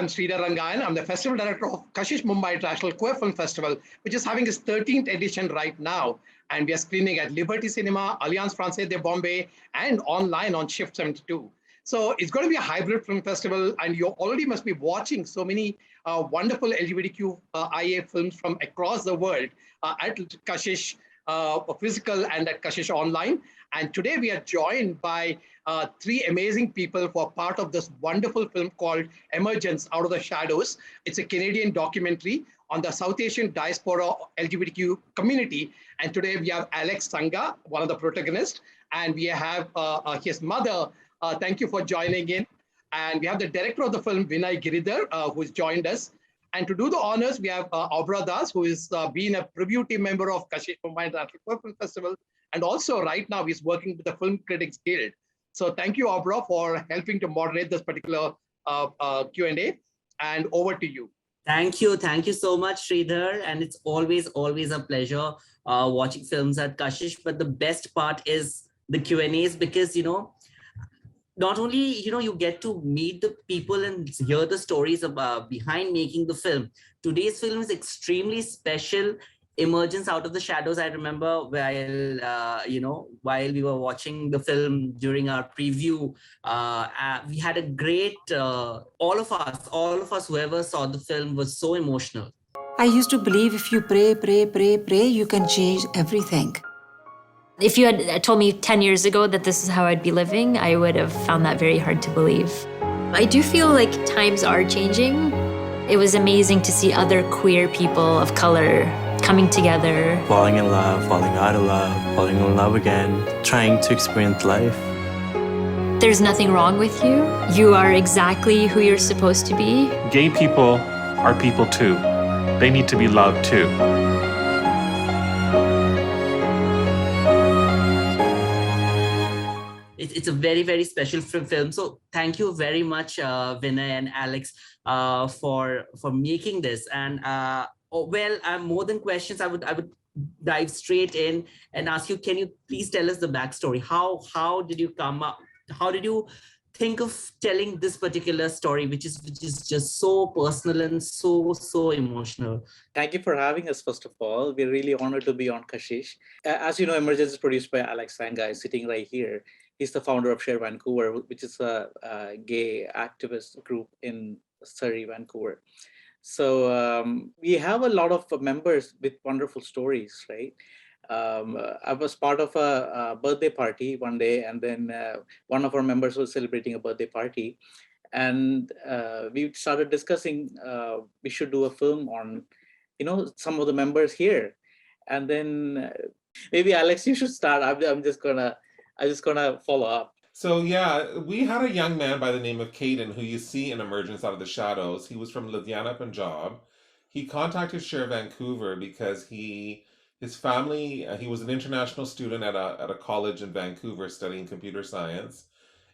I'm Sridhar Rangayan. I'm the Festival Director of KASHISH Mumbai International Queer Film Festival, which is having its 13th edition right now. And we are screening at Liberty Cinema, Alliance Francaise de Bombay, and online on Shift 72. So it's going to be a hybrid film festival, and you already must be watching so many wonderful LGBTQIA films from across the world at Kashish Physical and at Kashish Online. And today we are joined by three amazing people who are part of this wonderful film called Emergence, Out of the Shadows. It's a Canadian documentary on the South Asian diaspora LGBTQ community. And today we have Alex Sangha, one of the protagonists, and we have his mother. Thank you for joining in. And we have the director of the film, Vinay Giridhar, who's joined us. And to do the honors, we have Abhra, who is been a preview team member of Kashish Mumbai International Film Festival. And also right now he's working with the Film Critics Guild. So thank you, Abhra, for helping to moderate this particular Q&A. And over to you. Thank you. Thank you so much, Sridhar. And it's always a pleasure watching films at Kashish. But the best part is the Q&As because, not only, you get to meet the people and hear the stories about behind making the film. Today's film is extremely special. Emergence, Out of the Shadows. I remember while we were watching the film during our preview, we had a great, all of us, whoever saw the film was so emotional. I used to believe if you pray, you can change everything. If you had told me 10 years ago that this is how I'd be living, I would have found that very hard to believe. I do feel like times are changing. It was amazing to see other queer people of color coming together. Falling in love, falling out of love, falling in love again, trying to experience life. There's nothing wrong with you. You are exactly who you're supposed to be. Gay people are people too. They need to be loved too. It's a very, very special film. So thank you very much, Vinay and Alex, for making this. And more than questions, I would dive straight in and ask you, can you please tell us the backstory? How did you come up? How did you think of telling this particular story, which is just so personal and so emotional? Thank you for having us, first of all. We're really honored to be on Kashish. As you know, Emergence is produced by Alex Sangha, sitting right here. He's the founder of Share Vancouver, which is a gay activist group in Surrey, Vancouver. So we have a lot of members with wonderful stories, right? I was part of a birthday party one day, and then one of our members was celebrating a birthday party. And we started discussing we should do a film on, some of the members here. And then maybe Alex, you should start. I'm just gonna follow up. So yeah, we had a young man by the name of Caden who you see in Emergence Out of the Shadows. He was from Ludhiana, Punjab. He contacted Share Vancouver because his family, he was an international student at a college in Vancouver studying computer science.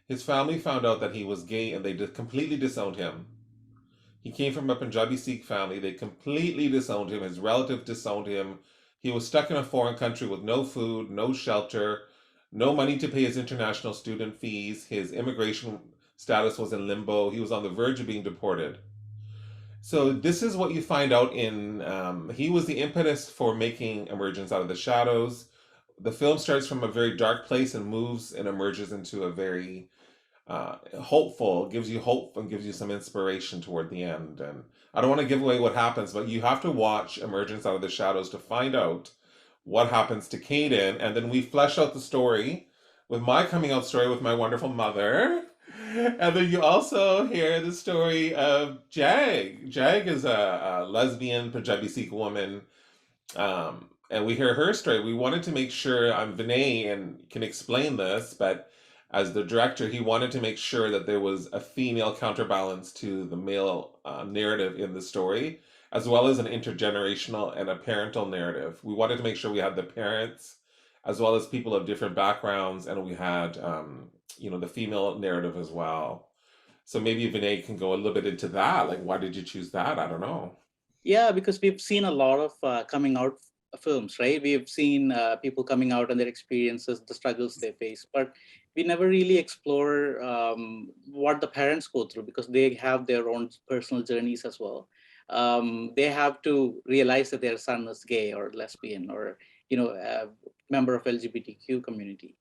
His family found out that he was gay and they completely disowned him. He came from a Punjabi Sikh family. They completely disowned him. His relatives disowned him. He was stuck in a foreign country with no food, no shelter, no money to pay his international student fees. His immigration status was in limbo. He was on the verge of being deported. So this is what you find out he was the impetus for making Emergence Out of the Shadows. The film starts from a very dark place and moves and emerges into a very hopeful, gives you hope and gives you some inspiration toward the end. And I don't want to give away what happens, but you have to watch Emergence Out of the Shadows to find out what happens to Caden, and then we flesh out the story with my coming out story with my wonderful mother. And then you also hear the story of Jag. Jag is a lesbian Punjabi Sikh woman, and we hear her story. We wanted to make sure, I'm Vinay and can explain this, but as the director, he wanted to make sure that there was a female counterbalance to the male narrative in the story, as well as an intergenerational and a parental narrative. We wanted to make sure we had the parents, as well as people of different backgrounds, and we had, the female narrative as well. So maybe Vinay can go a little bit into that. Like, why did you choose that? I don't know. Yeah, because we've seen a lot of coming out films, right? We have seen people coming out and their experiences, the struggles they face, but we never really explore what the parents go through, because they have their own personal journeys as well. They have to realize that their son is gay or lesbian, or a member of LGBTQ community,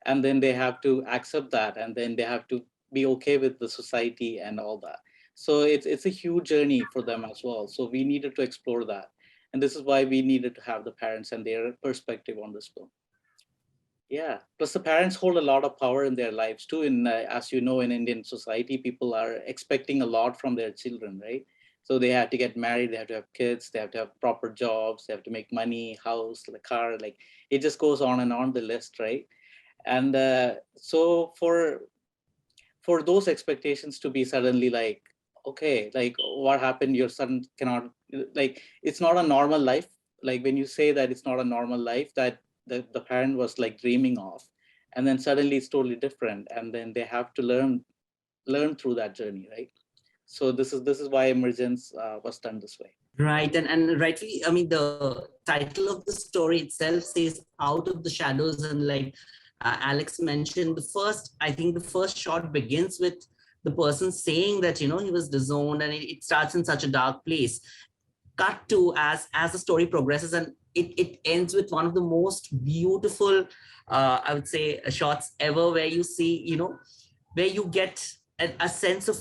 and then they have to accept that, and then they have to be okay with the society and all that. So it's a huge journey for them as well. So we needed to explore that, and this is why we needed to have the parents and their perspective on this film. Yeah, plus the parents hold a lot of power in their lives too. In as you know, in Indian society, people are expecting a lot from their children, right? So they have to get married, they have to have kids, they have to have proper jobs, they have to make money, house, like car, like it just goes on and on the list, right? And so for those expectations to be suddenly like, okay, like what happened, your son cannot, like it's not a normal life. Like when you say that it's not a normal life that the parent was like dreaming of, and then suddenly it's totally different, and then they have to learn through that journey, right? So this is why Emergence was done this way. Right, and rightly, I mean, the title of the story itself says "Out of the Shadows," and like Alex mentioned, I think the first shot begins with the person saying that he was disowned, and it starts in such a dark place. Cut to as the story progresses, and it ends with one of the most beautiful, I would say, shots ever, where you see, where you get a sense of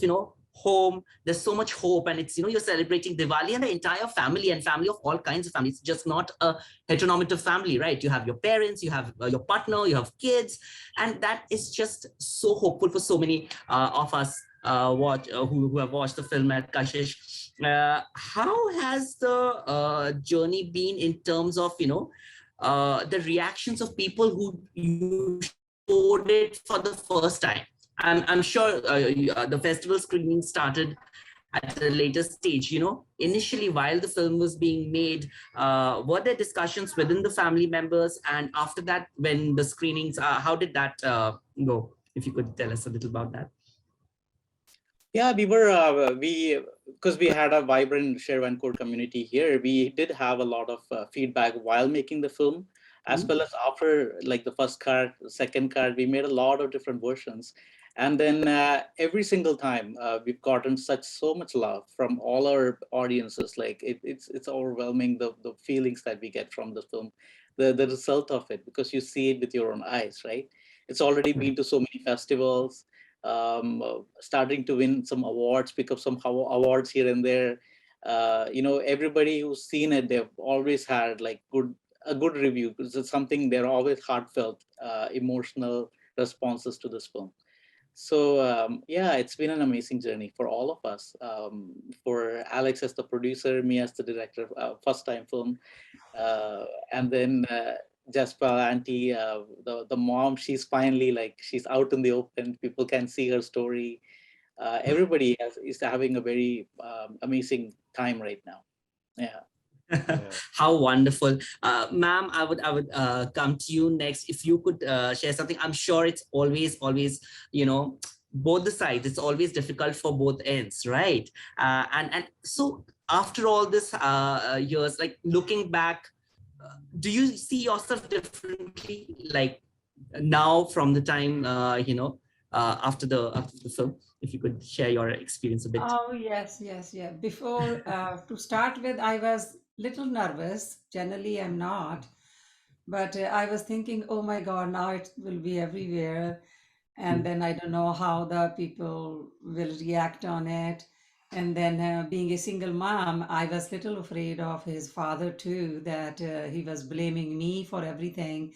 home. There's so much hope, and it's you're celebrating Diwali, and the entire family, and family of all kinds of families, just not a heteronormative family, right? You have your parents, you have your partner, you have kids, and that is just so hopeful for so many of us who have watched the film at Kashish. How has the journey been in terms of the reactions of people who you showed it for the first time? I'm sure the festival screening started at a later stage. Initially, while the film was being made, were there discussions within the family members? And after that, when the screenings, how did that go? If you could tell us a little about that. Yeah, we because we had a vibrant Sherwancourt community here, we did have a lot of feedback while making the film, as well as after, like the first card, the second card, we made a lot of different versions. And then every single time we've gotten so much love from all our audiences. Like it's overwhelming, the feelings that we get from the film, the result of it, because you see it with your own eyes, right? It's already been to so many festivals, starting to win some awards, pick up some awards here and there. Everybody who's seen it, they've always had like a good review, because it's something, they're always heartfelt, emotional responses to this film. So yeah, it's been an amazing journey for all of us. For Alex as the producer, me as the director, first time film, and then Jaspal auntie, the mom, she's finally like, she's out in the open. People can see her story. Everybody is having a very amazing time right now. Yeah. How wonderful. Ma'am, I would come to you next. If you could share something. I'm sure it's always, both the sides, it's always difficult for both ends, right? And so after all this years, like looking back, do you see yourself differently, like now from the time, after the film? If you could share your experience a bit. Oh, yes, yes, yeah. Before, to start with, I was little nervous. Generally, I'm not. But I was thinking, oh my God, now it will be everywhere. And then I don't know how the people will react on it. And then being a single mom, I was little afraid of his father too, that he was blaming me for everything.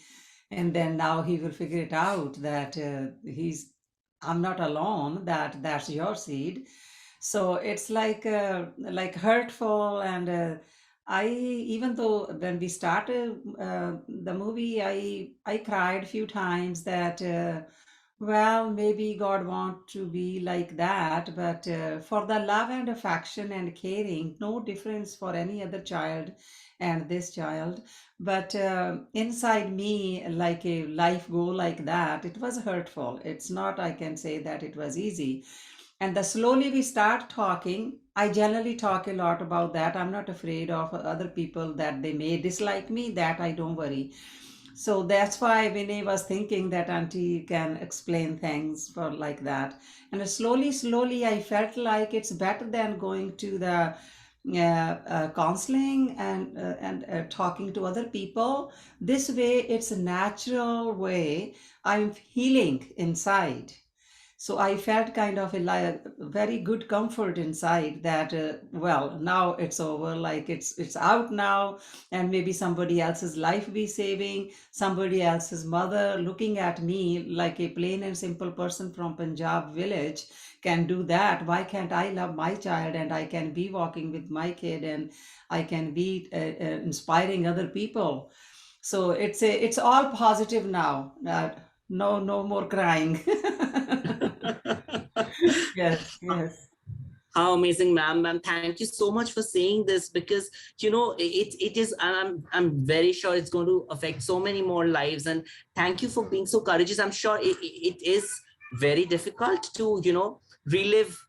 And then now he will figure it out that I'm not alone, that's your seed. So it's like hurtful. And I, even though when we started the movie, I cried a few times that well, maybe God want to be like that, but for the love and affection and caring, no difference for any other child and this child. But inside me, like a life goal like that, it was hurtful. It's not, I can say that it was easy. And the slowly we start talking, I generally talk a lot about that. I'm not afraid of other people that they may dislike me, that I don't worry. So that's why Vinay was thinking that auntie can explain things for like that. And slowly, I felt like it's better than going to the counseling and talking to other people. This way, it's a natural way. I'm healing inside. So I felt kind of a very good comfort inside that well, now it's over, like it's out now, and maybe somebody else's life be saving, somebody else's mother looking at me like a plain and simple person from Punjab village can do that. Why can't I love my child, and I can be walking with my kid, and I can be inspiring other people. So it's all positive now. No more crying. Yes, yes. How amazing, ma'am. Thank you so much for saying this, because it is. I'm very sure it's going to affect so many more lives. And thank you for being so courageous. I'm sure it is very difficult to relive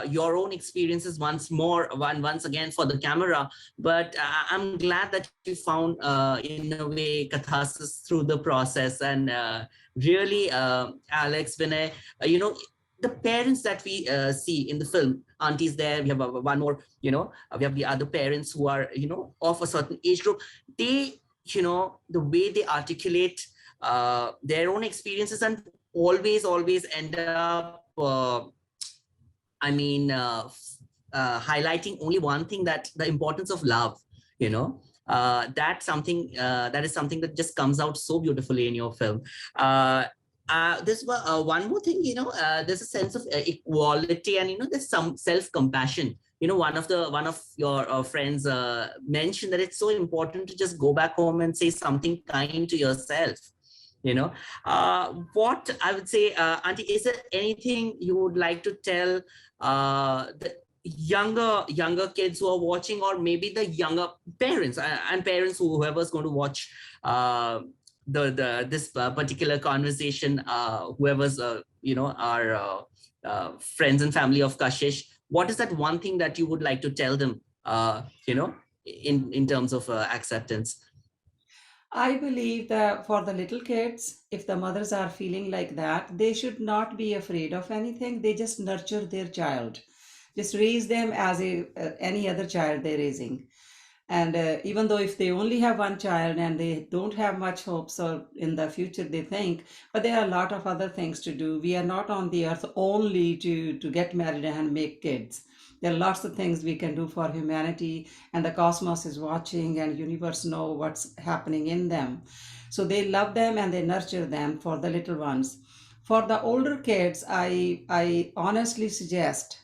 your own experiences once again for the camera. But I'm glad that you found in a way catharsis through the process. And really, Alex, Vinay, the parents that we see in the film, aunties there, we have one more, we have the other parents who are, of a certain age group. They, the way they articulate their own experiences and always end up, highlighting only one thing, that the importance of love, that's something that is something that just comes out so beautifully in your film. There's one more thing, there's a sense of equality, and there's some self-compassion. One of your friends mentioned that it's so important to just go back home and say something kind to yourself. What I would say, auntie, is there anything you would like to tell the younger kids who are watching, or maybe the younger parents and parents, whoever's going to watch this particular conversation, whoever's our friends and family of Kashish? What is that one thing that you would like to tell them, in terms of acceptance? I believe that for the little kids, if the mothers are feeling like that, they should not be afraid of anything. They just nurture their child, just raise them as any other child they're raising. And even though if they only have one child and they don't have much hopes or in the future, they think, but there are a lot of other things to do. We are not on the earth only to get married and make kids. There are lots of things we can do for humanity, and the cosmos is watching, and universe know what's happening in them. So they love them and they nurture them for the little ones. For the older kids, I honestly suggest,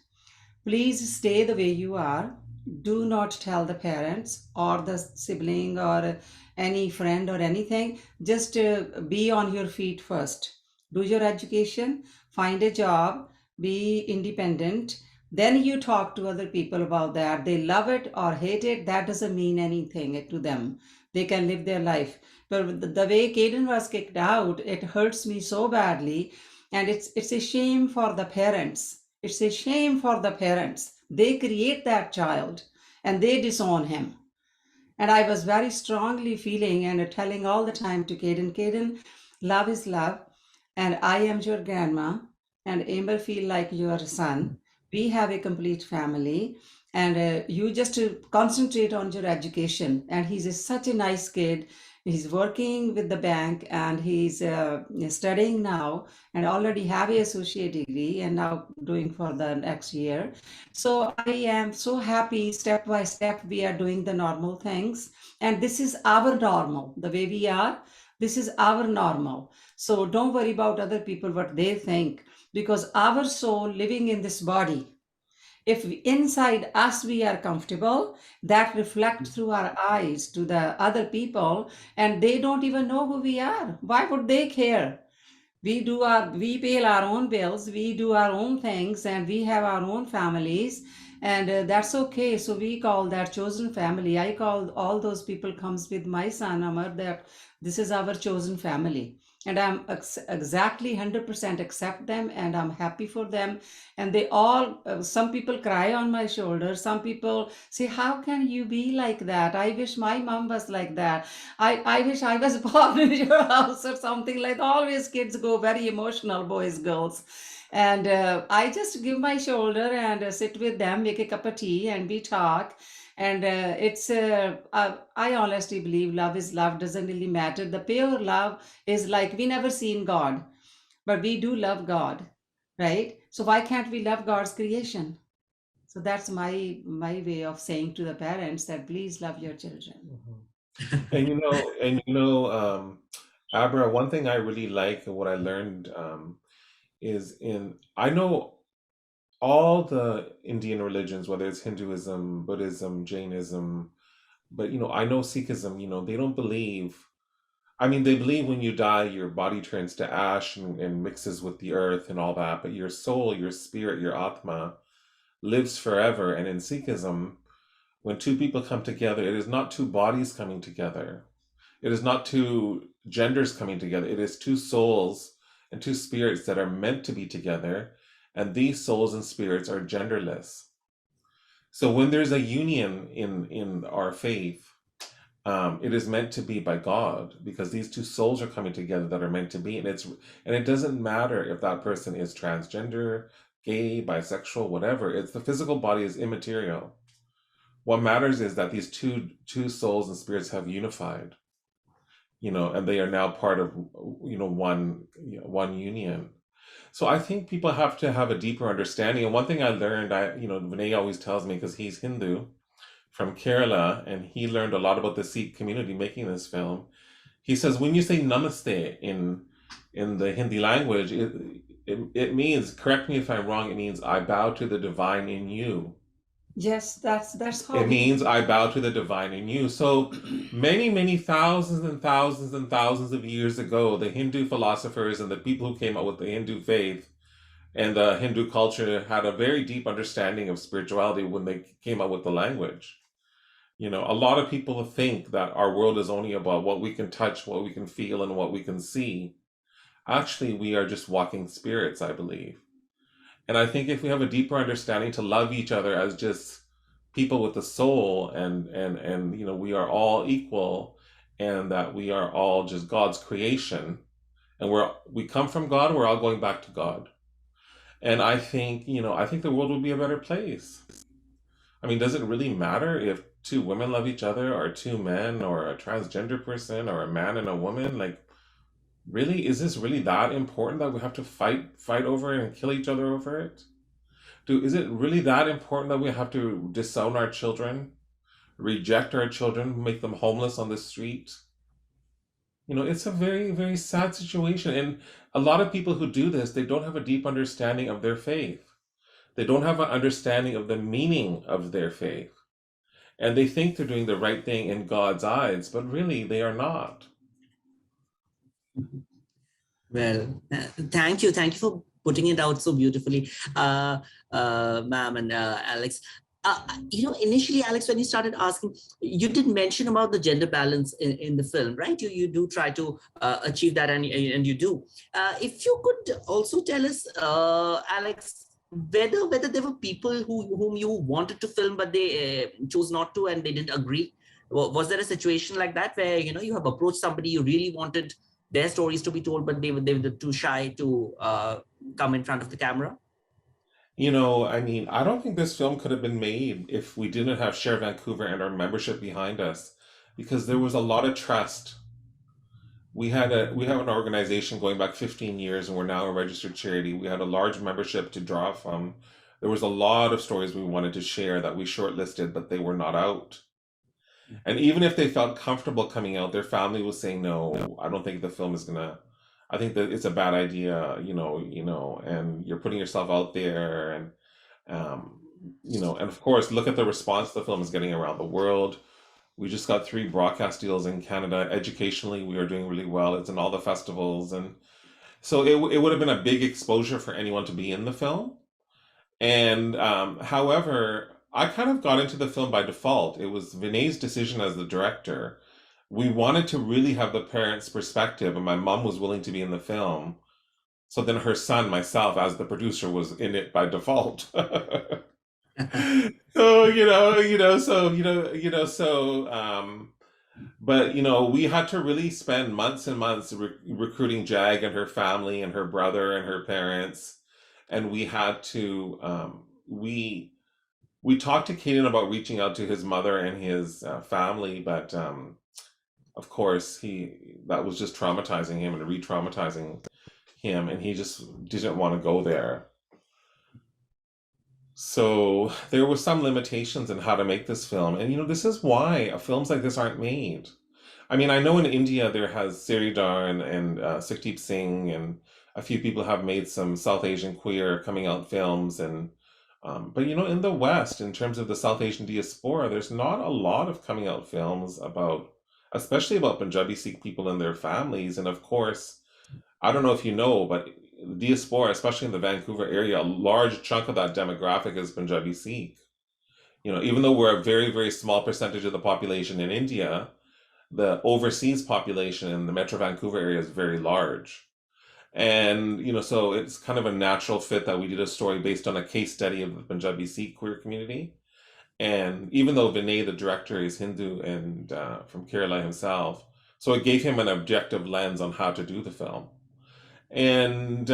please stay the way you are. Do not tell the parents or the sibling or any friend or anything. Just be on your feet first. Do your education, find a job, be independent. Then you talk to other people about that. They love it or hate it. That doesn't mean anything to them. They can live their life. But the way Caden was kicked out, it hurts me so badly. And it's a shame for the parents. It's a shame for the parents. They create that child and they disown him. And I was very strongly feeling and telling all the time to Caden, love is love. And I am your grandma. And Amber feel like your son. We have a complete family. And you just concentrate on your education. And he's such a nice kid. He's working with the bank and he's studying now and already have an associate degree and now doing for the next year. So I am so happy. Step by step, we are doing the normal things. And this is our normal, the way we are. This is our normal. So don't worry about other people, what they think, because our soul living in this body, if inside us we are comfortable, that reflects through our eyes to the other people, and they don't even know who we are. Why would they care? We pay our own bills, we do our own things, and we have our own families, and that's okay. So we call that chosen family. I call all those people comes with my son Amar that this is our chosen family. and I'm exactly 100% accept them, and I'm happy for them. And they all, some people cry on my shoulder. Some people say, how can you be like that? I wish my mom was like that. I wish I was born in your house or something like that. Always kids go very emotional, boys, girls. And I just give my shoulder and sit with them, make a cup of tea, and we talk. And I honestly believe love is love, doesn't really matter. The pure love is like we never seen God, but we do love God, right? So why can't we love God's creation? So that's my way of saying to the parents that please love your children. Abra, one thing I really like and what I learned I know all the Indian religions, whether it's Hinduism, Buddhism, Jainism, but I know Sikhism, they don't believe. I mean, they believe when you die, your body turns to ash and mixes with the earth and all that, but your soul, your spirit, your Atma lives forever. And in Sikhism, when two people come together, it is not two bodies coming together. It is not two genders coming together. It is two souls and two spirits that are meant to be together. And these souls and spirits are genderless. So when there's a union in our faith, it is meant to be by God, because these two souls are coming together that are meant to be, and it doesn't matter if that person is transgender, gay, bisexual, whatever. It's the physical body is immaterial. What matters is that these two souls and spirits have unified, and they are now part of one union. So I think people have to have a deeper understanding. And one thing I learned, Vinay always tells me, because he's Hindu from Kerala, and he learned a lot about the Sikh community making this film. He says, when you say namaste in the Hindi language, it means, correct me if I'm wrong, it means I bow to the divine in you. Yes, that's how It means I bow to the divine in you. So many thousands and thousands and thousands of years ago, the Hindu philosophers and the people who came up with the Hindu faith and the Hindu culture had a very deep understanding of spirituality when they came up with the language. A lot of people think that our world is only about what we can touch, what we can feel, and what we can see. Actually, we are just walking spirits, I believe. And I think if we have a deeper understanding to love each other as just people with a soul, and we are all equal, and that we are all just God's creation, and we come from God, we're all going back to God. And I think the world would be a better place. I mean, does it really matter if two women love each other, or two men, or a transgender person, or a man and a woman? Like, really, is this really that important that we have to fight over it and kill each other over it? Is it really that important that we have to disown our children, reject our children, make them homeless on the street? It's a very, very sad situation. And a lot of people who do this, they don't have a deep understanding of their faith. They don't have an understanding of the meaning of their faith. And they think they're doing the right thing in God's eyes, but really they are not. Well, thank you for putting it out so beautifully, ma'am and Alex. Initially, Alex, when you started asking, you did mention about the gender balance in the film, right? You do try to achieve that, and you do. If you could also tell us, Alex, whether there were people whom you wanted to film, but they chose not to, and they didn't agree. Was there a situation like that where you have approached somebody, you really wanted their stories to be told, but they were too shy to come in front of the camera? I mean, I don't think this film could have been made if we didn't have Share Vancouver and our membership behind us, because there was a lot of trust. We have an organization going back 15 years, and we're now a registered charity. We had a large membership to draw from. There was a lot of stories we wanted to share that we shortlisted, but they were not out. And even if they felt comfortable coming out, their family was saying, no, I don't think the film is gonna, I think that it's a bad idea, and you're putting yourself out there. And, and of course, look at the response the film is getting around the world. We just got 3 broadcast deals in Canada. Educationally, we are doing really well. It's in all the festivals. And so it would have been a big exposure for anyone to be in the film. And however, I kind of got into the film by default. It was Vinay's decision as the director, we wanted to really have the parents' perspective, and my mom was willing to be in the film. So then her son, myself, as the producer, was in it by default. So but we had to really spend months and months recruiting Jag and her family and her brother and her parents, and we had to we talked to Caden about reaching out to his mother and his family, but of course that was just traumatizing him and re-traumatizing him, and he just didn't want to go there. So there were some limitations in how to make this film, and this is why films like this aren't made. I mean, I know in India there has Sridhar and Sukhdeep Singh, and a few people have made some South Asian queer coming out films, and but in the West, in terms of the South Asian diaspora, there's not a lot of coming out films especially about Punjabi Sikh people and their families, and of course, I don't know if you know, but the diaspora, especially in the Vancouver area, a large chunk of that demographic is Punjabi Sikh. Even though we're a very, very small percentage of the population in India, the overseas population in the Metro Vancouver area is very large. And, so it's kind of a natural fit that we did a story based on a case study of the Punjabi Sikh queer community. And even though Vinay, the director, is Hindu and from Kerala himself, so it gave him an objective lens on how to do the film. And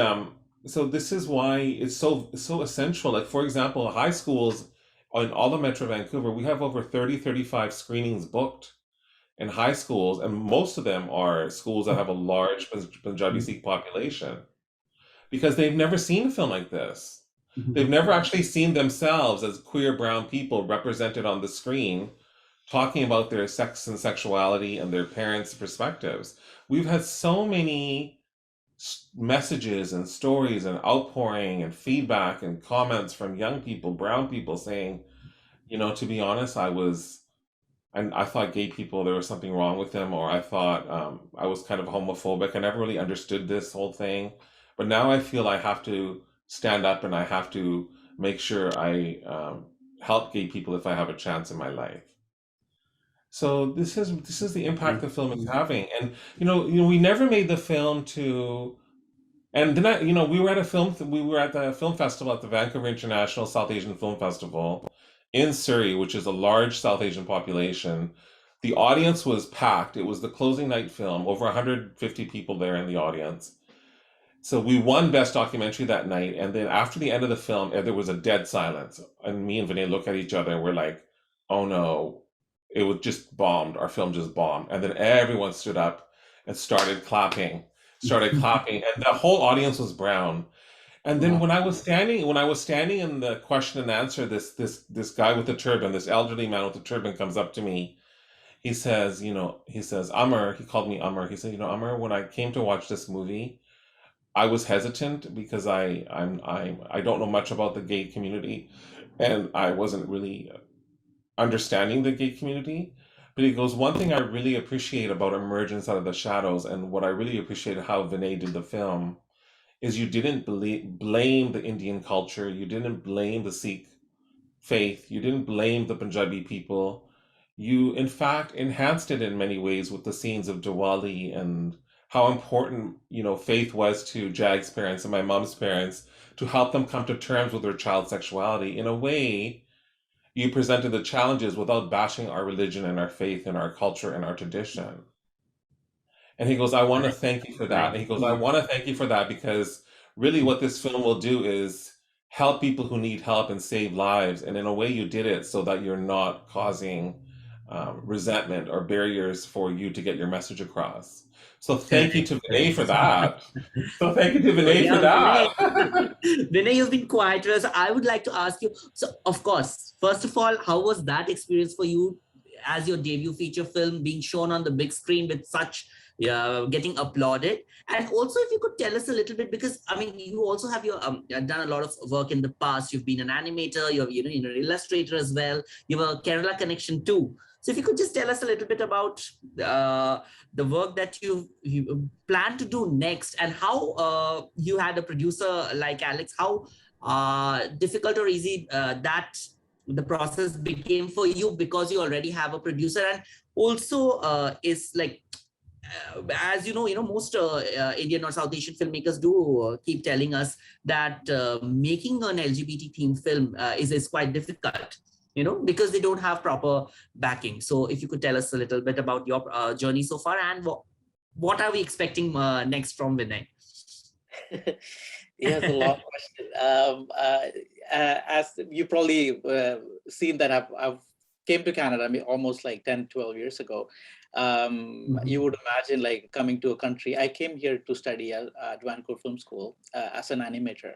so this is why it's so essential. Like, for example, high schools in all of Metro Vancouver, we have over 35 screenings booked in high schools, and most of them are schools that have a large Punjabi Sikh population, because they've never seen a film like this. They've never actually seen themselves as queer brown people represented on the screen, talking about their sex and sexuality and their parents' perspectives. We've had so many messages and stories and outpouring and feedback and comments from young people, brown people, saying, to be honest, I thought gay people, there was something wrong with them, or I thought I was kind of homophobic. I never really understood this whole thing, but now I feel I have to stand up and I have to make sure I help gay people if I have a chance in my life. So this is the impact the film is having, and we never made the film to. And then we were at the film festival at the Vancouver International South Asian Film Festival in Surrey, which is a large South Asian population. The audience was packed. It was the closing night film, over 150 people there in the audience. So we won Best Documentary that night, and then after the end of the film, there was a dead silence. And me and Vinay look at each other and we're like, oh no, it was just bombed. Our film just bombed. And then everyone stood up and started clapping, and the whole audience was brown. And then when I was standing in the question and answer, this guy with the turban, this elderly man with the turban comes up to me. He says, Amar, he called me Amar. He said, Amar, when I came to watch this movie, I was hesitant because I don't know much about the gay community, and I wasn't really understanding the gay community. But he goes, one thing I really appreciate about Emergence Out of the Shadows, and what I really appreciated how Vinay did the film, is you didn't blame the Indian culture, you didn't blame the Sikh faith, you didn't blame the Punjabi people. You, in fact, enhanced it in many ways with the scenes of Diwali and how important, faith was to Jag's parents and my mom's parents to help them come to terms with their child's sexuality. In a way, you presented the challenges without bashing our religion and our faith and our culture and our tradition. And he goes, I want to thank you for that. And he goes, I want to thank you for that, because really what this film will do is help people who need help and save lives. And in a way, you did it so that you're not causing resentment or barriers for you to get your message across. So thank you to Vinay for that. Vinay, you've been quiet. So I would like to ask you, so of course, first of all, how was that experience for you as your debut feature film being shown on the big screen with such getting applauded? And also, if you could tell us a little bit, because I mean, you also have done a lot of work in the past. You've been an animator, you're an illustrator as well. You have a Kerala connection too. So if you could just tell us a little bit about the work that you plan to do next, and how you had a producer like Alex, how difficult or easy that the process became for you because you already have a producer, and also is like as most Indian or South Asian filmmakers do keep telling us that making an LGBT themed film is quite difficult, because they don't have proper backing. So if you could tell us a little bit about your journey so far, and what are we expecting next from Vinay? Yeah, it's a long question. As you probably seen that I've came to Canada, I mean, almost like 10, 12 years ago. You would imagine like coming to a country. I came here to study at Vancouver Film School as an animator.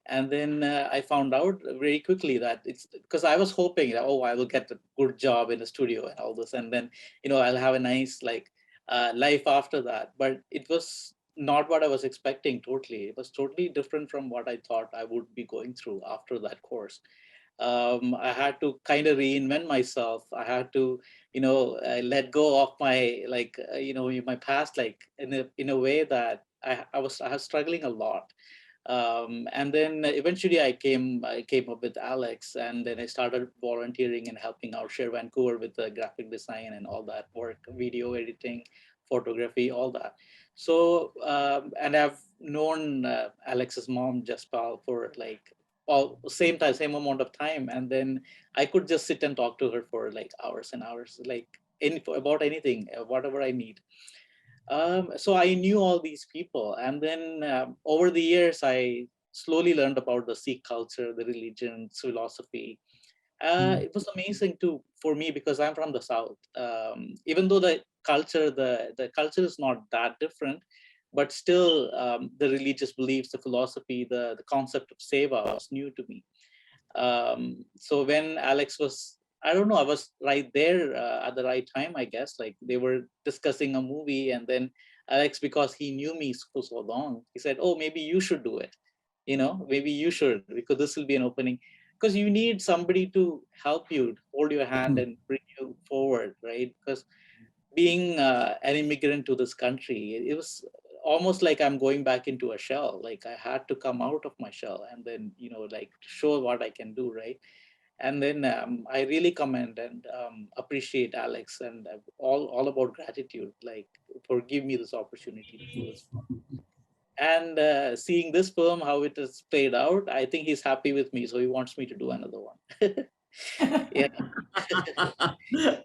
And then I found out very quickly that it's because I was hoping that, oh, I will get a good job in a studio and all this. And then, I'll have a nice like life after that. But it was not what I was expecting totally. It was totally different from what I thought I would be going through after that course. I had to kind of reinvent myself. I had to, let go of my like, my past, like in a way that I was struggling a lot. And then eventually I came up with Alex, and then I started volunteering and helping out Share Vancouver with the graphic design and all that work, video editing, photography, all that. So and I've known Alex's mom Jaspal for like all same amount of time, and then I could just sit and talk to her for like hours and hours, like about anything, whatever I need. So I knew all these people, and then over the years, I slowly learned about the Sikh culture, the religion, philosophy. It was amazing too for me because I'm from the South. Even though the culture is not that different, but still the religious beliefs, the philosophy, the concept of seva was new to me. So when Alex was, I don't know, I was right there at the right time, I guess. Like they were discussing a movie, and then Alex, because he knew me for so long, he said, "Oh, maybe you should do it. Maybe you should, because this will be an opening." Because you need somebody to help you, hold your hand, and bring you forward, right? Because being an immigrant to this country, it was almost like I'm going back into a shell. Like I had to come out of my shell and then, like show what I can do, right? And then I really commend and appreciate Alex, and all about gratitude, like for giving me this opportunity to do this. And seeing this film, how it has played out, I think he's happy with me, so he wants me to do another one. Yeah.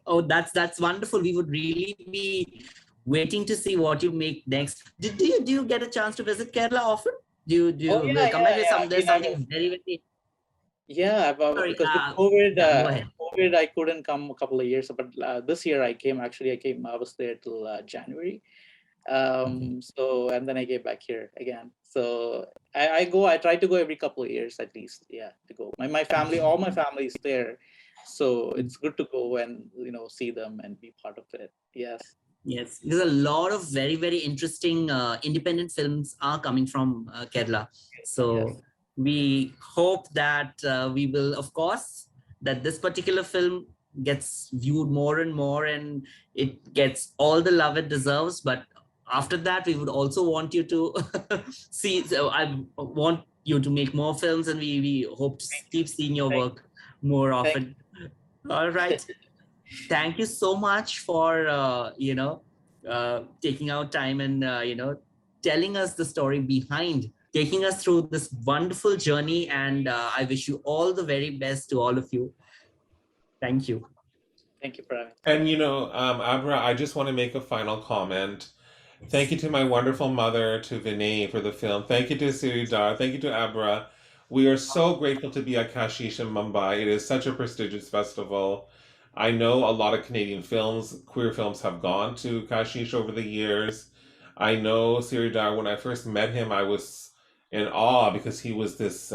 Oh, that's wonderful. We would really be waiting to see what you make next. Do you get a chance to visit Kerala often? Do you Oh yeah, come back with yeah. something very, very. Yeah, Sorry, because with yeah, go ahead. COVID, I couldn't come a couple of years, but this year I came. Actually, I was there till January. So and then I came back here again. So I try to go every couple of years at least. Yeah, to go. My family, all my family is there, so it's good to go and see them and be part of it. Yes. Yes, there's a lot of very, very interesting independent films are coming from Kerala. So Yes. we hope that we will, of course, that this particular film gets viewed more and more and it gets all the love it deserves. But after that, we would also want you to see. So I want you to make more films, and we hope to keep seeing your work more often. All right. Thank you so much for taking out time and telling us the story behind, taking us through this wonderful journey. And I wish you all the very best to all of you. Thank you. Thank you for having me. And Abhra, I just want to make a final comment. Thank you to my wonderful mother, to Vinay for the film. Thank you to Sridhar. Thank you to Abhra. We are so grateful to be at Kashish in Mumbai. It is such a prestigious festival. I know a lot of Canadian films, queer films, have gone to Kashish over the years. I know Sridhar, when I first met him, I was in awe because he was this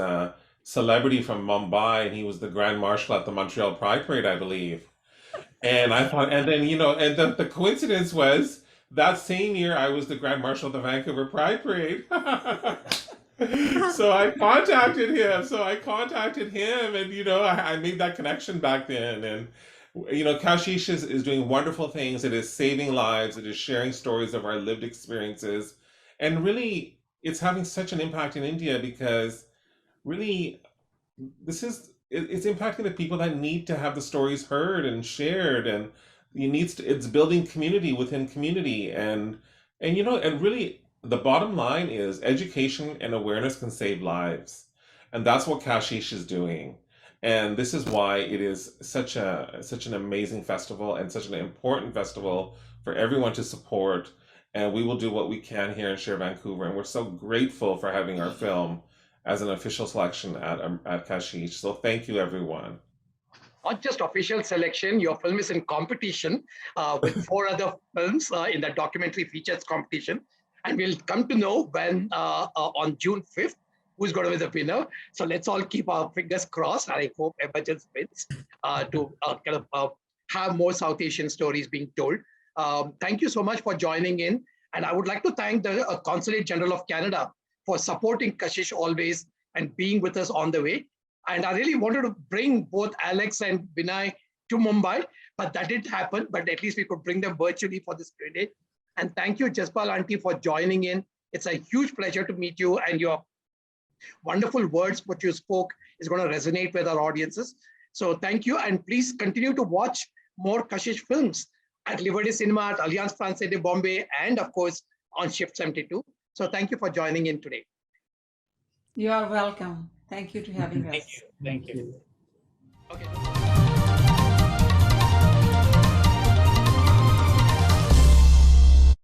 celebrity from Mumbai, and he was the Grand Marshal at the Montreal Pride Parade, I believe. And I thought, and then, and the coincidence was that same year I was the Grand Marshal of the Vancouver Pride Parade. So I contacted him, and, I made that connection back then. And, Kashish is doing wonderful things. It is saving lives. It is sharing stories of our lived experiences. And really, it's having such an impact in India because really, this is it's impacting the people that need to have the stories heard and shared, and it's building community within community, and and really the bottom line is education and awareness can save lives, and that's what Kashish is doing. And this is why it is such an amazing festival and such an important festival for everyone to support. And we will do what we can here in Share Vancouver, and we're so grateful for having our film as an official selection at Kashish. So thank you, everyone. Not just official selection, your film is in competition with 4 other films in the documentary features competition. And we'll come to know when on June 5th, who's going to be the winner. So let's all keep our fingers crossed. And I hope Emergence wins to kind of have more South Asian stories being told. Thank you so much for joining in. And I would like to thank the Consulate General of Canada for supporting Kashish always and being with us on the way. And I really wanted to bring both Alex and Vinay to Mumbai, but that didn't happen. But at least we could bring them virtually for this Q&A. And thank you, Jaspal Aunty, for joining in. It's a huge pleasure to meet you, and your wonderful words, what you spoke, is going to resonate with our audiences. So thank you, and please continue to watch more Kashish films at Liberty Cinema, at Alliance Francaise de Bombay, and of course on Shift 72. So thank you for joining in today. You are welcome. Thank you to having us. Thank you. Thank you.